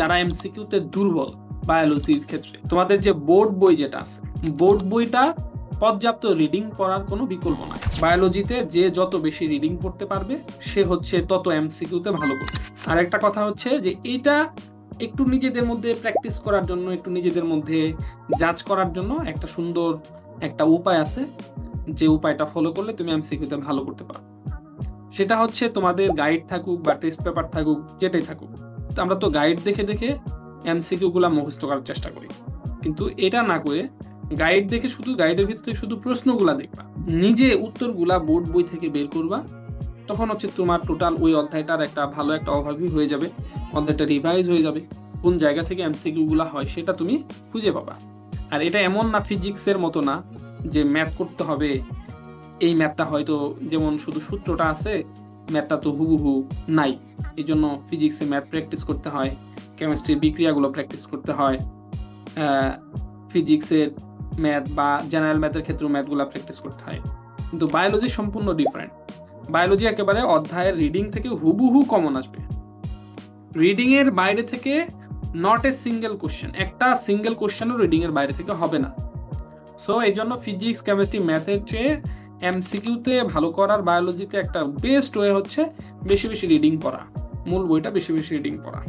যারা এমসিকিউতে দুর্বল বায়োলজির ক্ষেত্রে, তোমাদের যে বোর্ড বই যেটা আছে, বোর্ড বইটা পর্যাপ্ত রিডিং পড়ার কোনো বিকল্প নাই। বায়োলজিতে যে যত বেশি রিডিং পড়তে পারবে সে হচ্ছে তত এমসিকিউতে ভালো করবে। আর একটা কথা হচ্ছে যে এইটা একটু নিজেদের মধ্যে প্র্যাকটিস করার জন্য, একটু নিজেদের মধ্যে জাজ করার জন্য একটা সুন্দর একটা উপায় আছে, যে উপায়টা ফলো করলে তুমি এমসিকিউতে ভালো করতে পারো। সেটা হচ্ছে তোমাদের গাইড থাকুক বা টেস্ট পেপার থাকুক, যেটাই থাকুক, আমরা তো গাইড দেখে দেখে এমসিকিউ গুলা মুখস্থ করার চেষ্টা করি, কিন্তু এটা না করে গাইড দেখে শুধু গাইডের ভিতরে শুধু প্রশ্নগুলা দেখবা, নিজে উত্তরগুলা বোর্ড বই থেকে বের করবা। তখন হচ্ছে তোমার টোটাল ওই অধ্যায়টার একটা ভালো একটা ওভারভিউ হয়ে যাবে, অধ্যায়টা রিভাইজ হয়ে যাবে, কোন জায়গা থেকে এমসিকিউ গুলা হয় সেটা তুমি খুঁজে পাবা। আর এটা এমন না ফিজিক্সের মতো না যে ম্যাথ করতে হবে, এই ম্যাথটা হয়তো যেমন শুধু সূত্রটা আছে, ম্যাথটা তো হুবহু নাই, এই জন্য ফিজিক্সে ম্যাথ প্র্যাকটিস করতে হয়, কেমিস্ট্রির বিক্রিয়াগুলো প্র্যাকটিস করতে হয়, ফিজিক্সের ম্যাথ বা জেনারেল ম্যাথের ক্ষেত্রে ম্যাথগুলো প্র্যাকটিস করতে হয়। কিন্তু বায়োলজি সম্পূর্ণ ডিফারেন্ট। বায়োলজি একেবারে অধ্যায়ের রিডিং থেকে হুবহু কমন আসবে, রিডিং এর বাইরে থেকে নট এ সিঙ্গেল কোশ্চেন, একটা সিঙ্গেল কোশ্চেনও রিডিং এর বাইরে থেকে হবে না। সো এই জন্য ফিজিক্স কেমিস্ট্রি ম্যাথের চেয়ে এমসিকিউতে ভালো করার বায়োলজিতে একটা বেস্ট ওয়ে হচ্ছে বেশি বেশি রিডিং পড়া, মূল বইটা বেশি বেশি রিডিং পড়া।